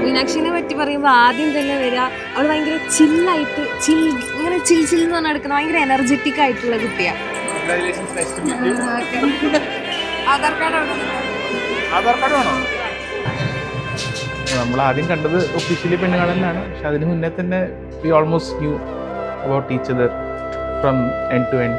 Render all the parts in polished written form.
മീനാക്ഷിനെ പറ്റി പറയുമ്പോൾ ആദ്യം തന്നെ വരിക അവൾ ഭയങ്കര ചില്ലായിട്ട് ഇങ്ങനെ ചിൽ എന്ന് പറഞ്ഞാൽ എടുക്കുന്ന ഭയങ്കര എനർജറ്റിക് ആയിട്ടുള്ള കുട്ടിയാണ്. ആധാർ കാർഡ് വേണോ? നമ്മൾ ആദ്യം കണ്ടത് ഒഫീഷ്യലി പെണ്ണുകാണലിലാണ്. പക്ഷെ അതിന് മുന്നേ തന്നെ we almost knew about each other from end to end.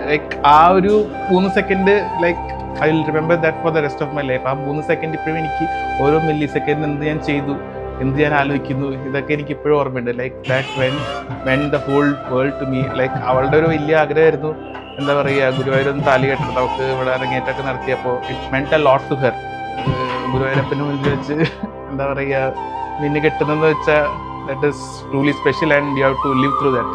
Like ആ ഒരു 3 second like I will remember that for the rest of my life. ആ 3 സെക്കൻഡ് ഇപ്പോഴും എനിക്ക് ഓരോ മില്ലി സെക്കൻഡ് എന്ത് ഞാൻ ചെയ്തു, എന്ത് ഞാൻ ആലോചിക്കുന്നു, ഇതൊക്കെ എനിക്ക് ഇപ്പോഴും ഓർമ്മയുണ്ട്. Like that when the whole world to me. Like അവളുടെ ഒരു വലിയ ആഗ്രഹമായിരുന്നു, എന്താ പറയുക, ഗുരുവായൂരൊന്ന് താലി കെട്ടണം, നമുക്ക് ഇവിടെ അരങ്ങേറ്റമൊക്കെ നടത്തിയപ്പോൾ it meant a lot to her. ഗുരുവായൂരപ്പന് മുന്നിൽ വെച്ച് എന്താ പറയുക, നിന്നെ കെട്ടുന്നതെന്ന് വെച്ചാൽ that is truly special and you have to live through that.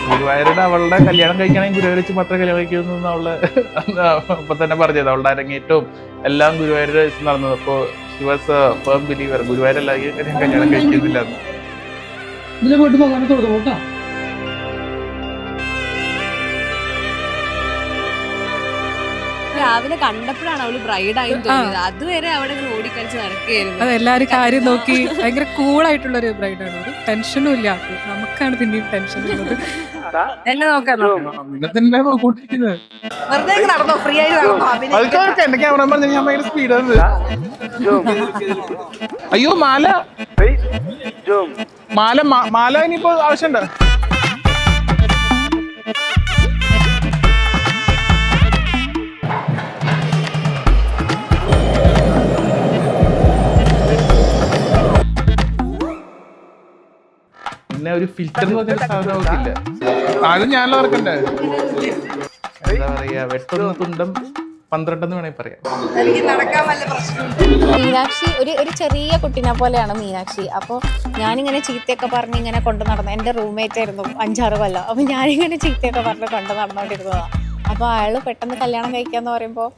ഗുരുവായൂരുടെ അവളുടെ കല്യാണം കഴിക്കണമെങ്കിൽ ഗുരുവായൂർ വെച്ച് മാത്രമേ കല്യാണം കഴിക്കുമെന്ന് അവള് അപ്പൊ തന്നെ പറഞ്ഞത്. അവളുടെ അരങ്ങേറ്റവും എല്ലാം ഗുരുവായൂർ വെച്ച് നടന്നത്. അപ്പോൾ she was a firm believer. ഗുരുവായൂരല്ലാതെ കല്യാണം കഴിക്കുന്നില്ല. രാവിലെ കണ്ടപ്പോഴാണ് അവള് ബ്രൈഡായി തോന്നിയത്. അതുവരെ അവിടെ ഓടിക്കളിച്ച് നടക്കുകയായിരുന്നു. അതെല്ലാരും കാര്യം നോക്കി ഭയങ്കര കൂളായിട്ടുള്ള ഒരു ബ്രൈഡാണ്. ഒരു ടെൻഷനും ഇല്ല. നമുക്കാണ് പിന്നെയും ടെൻഷൻ ഉള്ളത്. എന്നെ നോക്കാൻ അയ്യോ മാല മാല മാല ഇനിയിപ്പോ ആവശ്യമുണ്ടോ? പിന്നെ ഒരു ഫിൽറ്റർ എന്ന് പറഞ്ഞൊരു സാധനം നോക്കില്ല. അത് ഞാനല്ലോ ഓർക്കണ്ടേ. എന്താ പറയാ, വെട്ടൊന്ന് തുണ്ടം 12 എന്ന് വേണമെങ്കിൽ പറയാം. മീനാക്ഷി ഒരു ചെറിയ കുട്ടീനെ പോലെയാണ് മീനാക്ഷി. അപ്പോൾ ഞാനിങ്ങനെ ചീത്തയൊക്കെ പറഞ്ഞ് ഇങ്ങനെ കൊണ്ടു നടന്നു. എൻ്റെ റൂംമേറ്റ് ആയിരുന്നു 5-6 കൊല്ലം. അപ്പോൾ ഞാനിങ്ങനെ ചീത്തയൊക്കെ പറഞ്ഞ് കൊണ്ടു നടന്നുകൊണ്ടിരുന്നതാണ്. അപ്പോൾ അയാൾ പെട്ടെന്ന് കല്യാണം കഴിക്കാന്ന് പറയുമ്പോൾ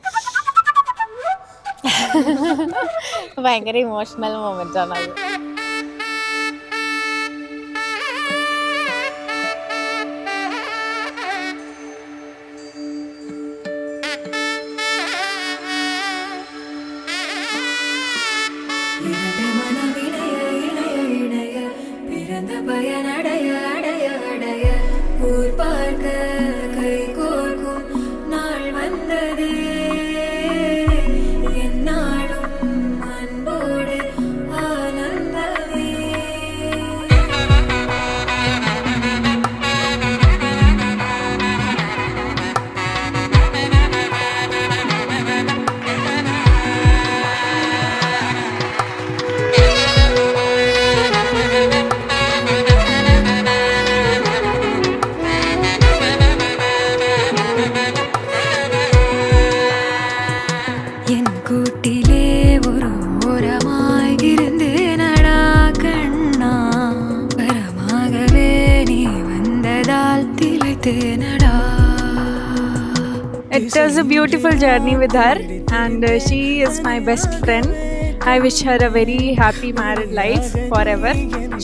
ഭയങ്കര ഇമോഷണൽ മൊമെന്റ് ആണ് അത്. It was a beautiful journey with her, and she is my best friend. I wish her a very happy married life forever.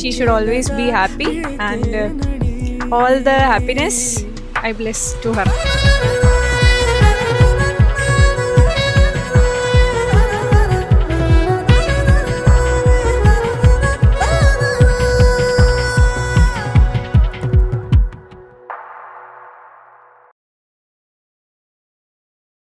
She should always be happy, and all the happiness I bless to her.